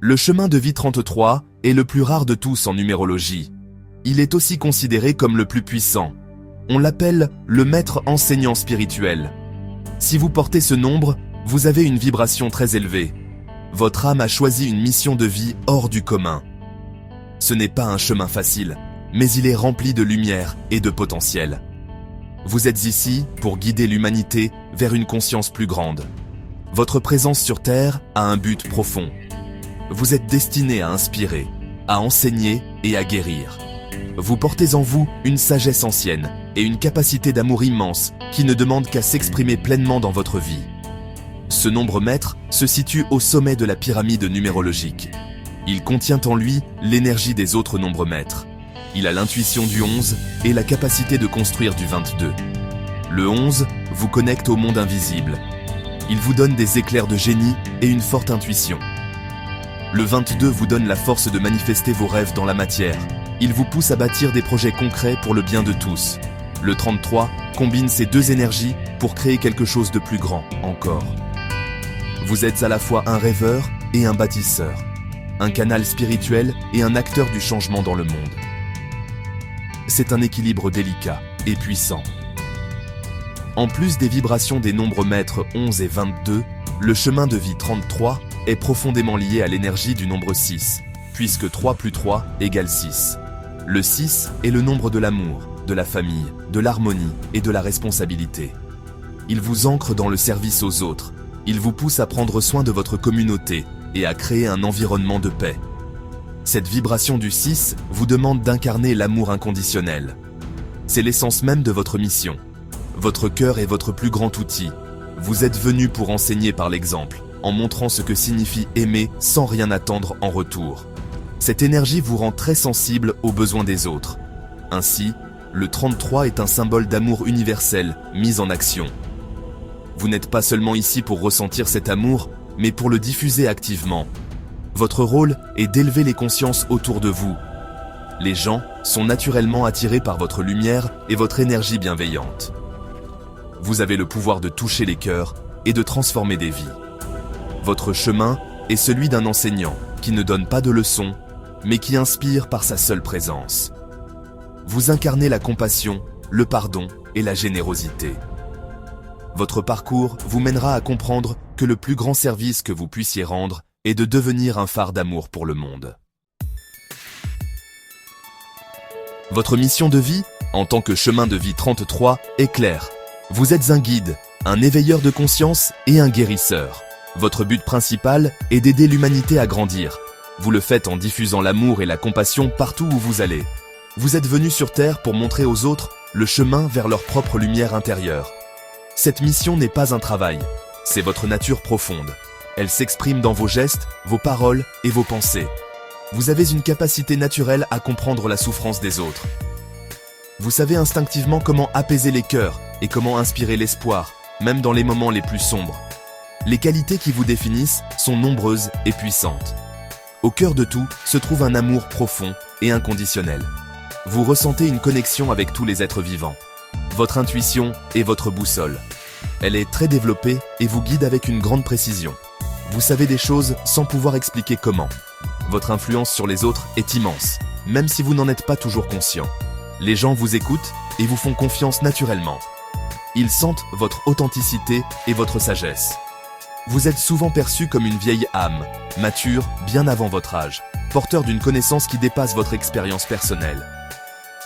Le chemin de vie 33 est le plus rare de tous en numérologie. Il est aussi considéré comme le plus puissant. On l'appelle le maître enseignant spirituel. Si vous portez ce nombre, vous avez une vibration très élevée. Votre âme a choisi une mission de vie hors du commun. Ce n'est pas un chemin facile, mais il est rempli de lumière et de potentiel. Vous êtes ici pour guider l'humanité vers une conscience plus grande. Votre présence sur Terre a un but profond. Vous êtes destiné à inspirer, à enseigner et à guérir. Vous portez en vous une sagesse ancienne et une capacité d'amour immense qui ne demande qu'à s'exprimer pleinement dans votre vie. Ce nombre maître se situe au sommet de la pyramide numérologique. Il contient en lui l'énergie des autres nombres maîtres. Il a l'intuition du 11 et la capacité de construire du 22. Le 11 vous connecte au monde invisible. Il vous donne des éclairs de génie et une forte intuition. Le 22 vous donne la force de manifester vos rêves dans la matière. Il vous pousse à bâtir des projets concrets pour le bien de tous. Le 33 combine ces deux énergies pour créer quelque chose de plus grand encore. Vous êtes à la fois un rêveur et un bâtisseur, un canal spirituel et un acteur du changement dans le monde. C'est un équilibre délicat et puissant. En plus des vibrations des nombres maîtres 11 et 22, le chemin de vie 33 est profondément lié à l'énergie du nombre 6, puisque 3 plus 3 égale 6. Le 6 est le nombre de l'amour, de la famille, de l'harmonie et de la responsabilité. Il vous ancre dans le service aux autres. Il vous pousse à prendre soin de votre communauté et à créer un environnement de paix. Cette vibration du 6 vous demande d'incarner l'amour inconditionnel. C'est l'essence même de votre mission. Votre cœur est votre plus grand outil. Vous êtes venu pour enseigner par l'exemple, en montrant ce que signifie aimer sans rien attendre en retour. Cette énergie vous rend très sensible aux besoins des autres. Ainsi, le 33 est un symbole d'amour universel mis en action. Vous n'êtes pas seulement ici pour ressentir cet amour, mais pour le diffuser activement. Votre rôle est d'élever les consciences autour de vous. Les gens sont naturellement attirés par votre lumière et votre énergie bienveillante. Vous avez le pouvoir de toucher les cœurs et de transformer des vies. Votre chemin est celui d'un enseignant qui ne donne pas de leçons, mais qui inspire par sa seule présence. Vous incarnez la compassion, le pardon et la générosité. Votre parcours vous mènera à comprendre que le plus grand service que vous puissiez rendre est de devenir un phare d'amour pour le monde. Votre mission de vie, en tant que chemin de vie 33, est claire. Vous êtes un guide, un éveilleur de conscience et un guérisseur. Votre but principal est d'aider l'humanité à grandir. Vous le faites en diffusant l'amour et la compassion partout où vous allez. Vous êtes venu sur Terre pour montrer aux autres le chemin vers leur propre lumière intérieure. Cette mission n'est pas un travail, c'est votre nature profonde. Elle s'exprime dans vos gestes, vos paroles et vos pensées. Vous avez une capacité naturelle à comprendre la souffrance des autres. Vous savez instinctivement comment apaiser les cœurs et comment inspirer l'espoir, même dans les moments les plus sombres. Les qualités qui vous définissent sont nombreuses et puissantes. Au cœur de tout se trouve un amour profond et inconditionnel. Vous ressentez une connexion avec tous les êtres vivants. Votre intuition est votre boussole. Elle est très développée et vous guide avec une grande précision. Vous savez des choses sans pouvoir expliquer comment. Votre influence sur les autres est immense, même si vous n'en êtes pas toujours conscient. Les gens vous écoutent et vous font confiance naturellement. Ils sentent votre authenticité et votre sagesse. Vous êtes souvent perçu comme une vieille âme, mature bien avant votre âge, porteur d'une connaissance qui dépasse votre expérience personnelle.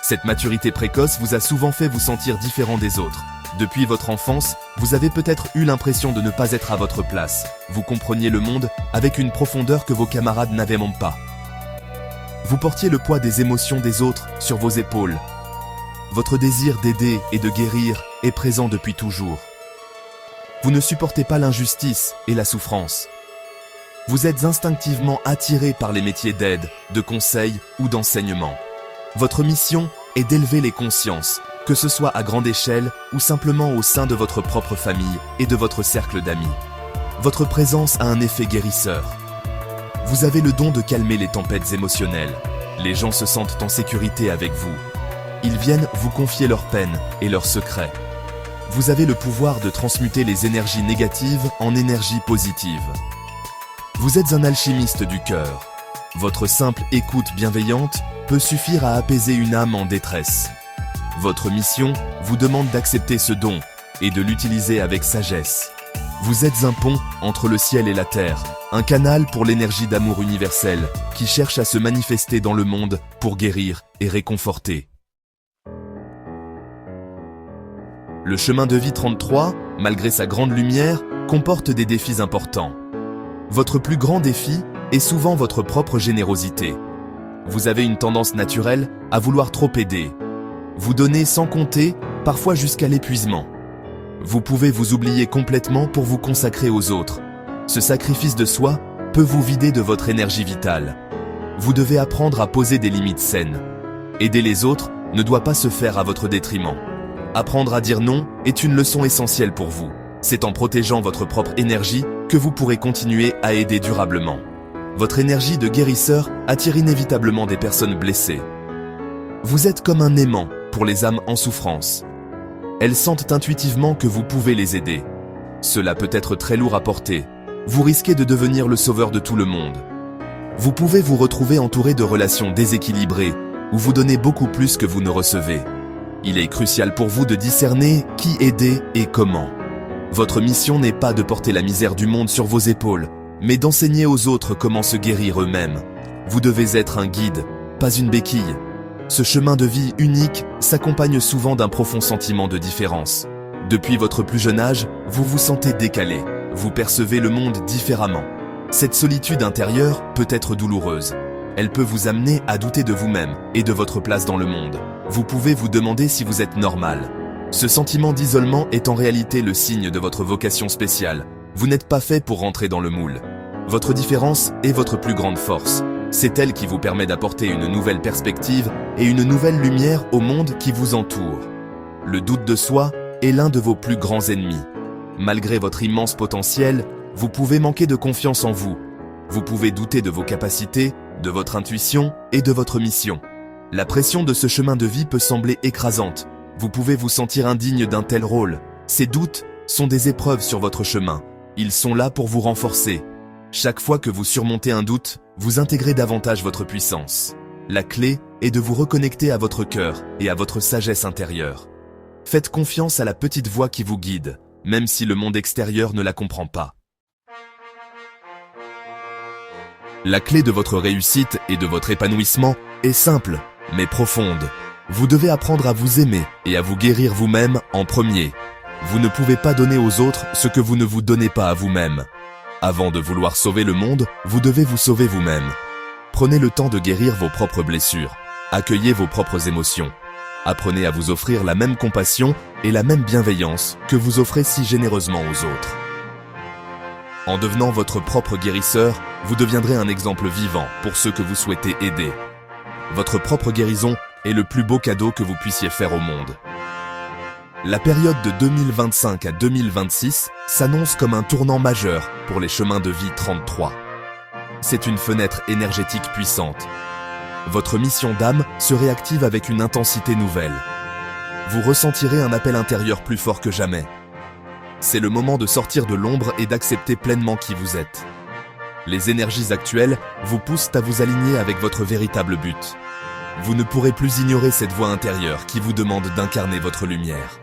Cette maturité précoce vous a souvent fait vous sentir différent des autres. Depuis votre enfance, vous avez peut-être eu l'impression de ne pas être à votre place. Vous compreniez le monde avec une profondeur que vos camarades n'avaient même pas. Vous portiez le poids des émotions des autres sur vos épaules. Votre désir d'aider et de guérir est présent depuis toujours. Vous ne supportez pas l'injustice et la souffrance. Vous êtes instinctivement attiré par les métiers d'aide, de conseil ou d'enseignement. Votre mission est d'élever les consciences, que ce soit à grande échelle ou simplement au sein de votre propre famille et de votre cercle d'amis. Votre présence a un effet guérisseur. Vous avez le don de calmer les tempêtes émotionnelles. Les gens se sentent en sécurité avec vous. Ils viennent vous confier leurs peines et leurs secrets. Vous avez le pouvoir de transmuter les énergies négatives en énergies positives. Vous êtes un alchimiste du cœur. Votre simple écoute bienveillante peut suffire à apaiser une âme en détresse. Votre mission vous demande d'accepter ce don et de l'utiliser avec sagesse. Vous êtes un pont entre le ciel et la terre, un canal pour l'énergie d'amour universel qui cherche à se manifester dans le monde pour guérir et réconforter. Le chemin de vie 33, malgré sa grande lumière, comporte des défis importants. Votre plus grand défi est souvent votre propre générosité. Vous avez une tendance naturelle à vouloir trop aider. Vous donnez sans compter, parfois jusqu'à l'épuisement. Vous pouvez vous oublier complètement pour vous consacrer aux autres. Ce sacrifice de soi peut vous vider de votre énergie vitale. Vous devez apprendre à poser des limites saines. Aider les autres ne doit pas se faire à votre détriment. Apprendre à dire non est une leçon essentielle pour vous. C'est en protégeant votre propre énergie que vous pourrez continuer à aider durablement. Votre énergie de guérisseur attire inévitablement des personnes blessées. Vous êtes comme un aimant pour les âmes en souffrance. Elles sentent intuitivement que vous pouvez les aider. Cela peut être très lourd à porter. Vous risquez de devenir le sauveur de tout le monde. Vous pouvez vous retrouver entouré de relations déséquilibrées où vous donnez beaucoup plus que vous ne recevez. Il est crucial pour vous de discerner qui aider et comment. Votre mission n'est pas de porter la misère du monde sur vos épaules, mais d'enseigner aux autres comment se guérir eux-mêmes. Vous devez être un guide, pas une béquille. Ce chemin de vie unique s'accompagne souvent d'un profond sentiment de différence. Depuis votre plus jeune âge, vous vous sentez décalé. Vous percevez le monde différemment. Cette solitude intérieure peut être douloureuse. Elle peut vous amener à douter de vous-même et de votre place dans le monde. Vous pouvez vous demander si vous êtes normal. Ce sentiment d'isolement est en réalité le signe de votre vocation spéciale. Vous n'êtes pas fait pour rentrer dans le moule. Votre différence est votre plus grande force. C'est elle qui vous permet d'apporter une nouvelle perspective et une nouvelle lumière au monde qui vous entoure. Le doute de soi est l'un de vos plus grands ennemis. Malgré votre immense potentiel, vous pouvez manquer de confiance en vous. Vous pouvez douter de vos capacités, de votre intuition et de votre mission. La pression de ce chemin de vie peut sembler écrasante. Vous pouvez vous sentir indigne d'un tel rôle. Ces doutes sont des épreuves sur votre chemin. Ils sont là pour vous renforcer. Chaque fois que vous surmontez un doute, vous intégrez davantage votre puissance. La clé est de vous reconnecter à votre cœur et à votre sagesse intérieure. Faites confiance à la petite voix qui vous guide, même si le monde extérieur ne la comprend pas. La clé de votre réussite et de votre épanouissement est simple, mais profonde. Vous devez apprendre à vous aimer et à vous guérir vous-même en premier. Vous ne pouvez pas donner aux autres ce que vous ne vous donnez pas à vous-même. Avant de vouloir sauver le monde, vous devez vous sauver vous-même. Prenez le temps de guérir vos propres blessures. Accueillez vos propres émotions. Apprenez à vous offrir la même compassion et la même bienveillance que vous offrez si généreusement aux autres. En devenant votre propre guérisseur, vous deviendrez un exemple vivant pour ceux que vous souhaitez aider. Votre propre guérison est le plus beau cadeau que vous puissiez faire au monde. La période de 2025 à 2026 s'annonce comme un tournant majeur pour les chemins de vie 33. C'est une fenêtre énergétique puissante. Votre mission d'âme se réactive avec une intensité nouvelle. Vous ressentirez un appel intérieur plus fort que jamais. C'est le moment de sortir de l'ombre et d'accepter pleinement qui vous êtes. Les énergies actuelles vous poussent à vous aligner avec votre véritable but. Vous ne pourrez plus ignorer cette voix intérieure qui vous demande d'incarner votre lumière.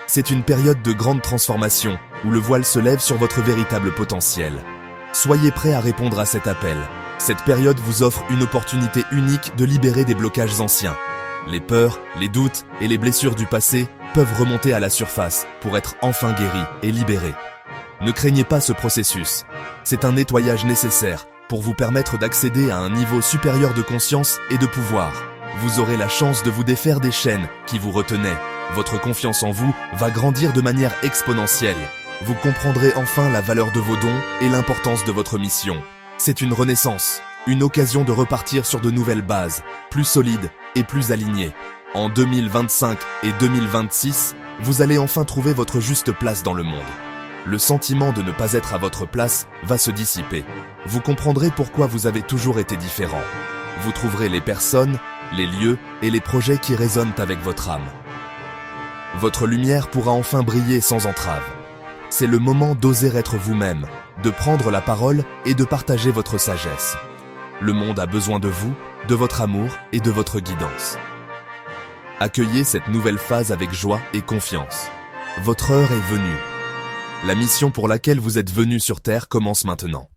C'est une période de grande transformation où le voile se lève sur votre véritable potentiel. Soyez prêts à répondre à cet appel. Cette période vous offre une opportunité unique de libérer des blocages anciens. Les peurs, les doutes et les blessures du passé peuvent remonter à la surface pour être enfin guéris et libérés. Ne craignez pas ce processus. C'est un nettoyage nécessaire pour vous permettre d'accéder à un niveau supérieur de conscience et de pouvoir. Vous aurez la chance de vous défaire des chaînes qui vous retenaient. Votre confiance en vous va grandir de manière exponentielle. Vous comprendrez enfin la valeur de vos dons et l'importance de votre mission. C'est une renaissance, une occasion de repartir sur de nouvelles bases, plus solides et plus alignées. En 2025 et 2026, vous allez enfin trouver votre juste place dans le monde. Le sentiment de ne pas être à votre place va se dissiper. Vous comprendrez pourquoi vous avez toujours été différent. Vous trouverez les personnes, les lieux et les projets qui résonnent avec votre âme. Votre lumière pourra enfin briller sans entrave. C'est le moment d'oser être vous-même, de prendre la parole et de partager votre sagesse. Le monde a besoin de vous, de votre amour et de votre guidance. Accueillez cette nouvelle phase avec joie et confiance. Votre heure est venue. La mission pour laquelle vous êtes venu sur Terre commence maintenant.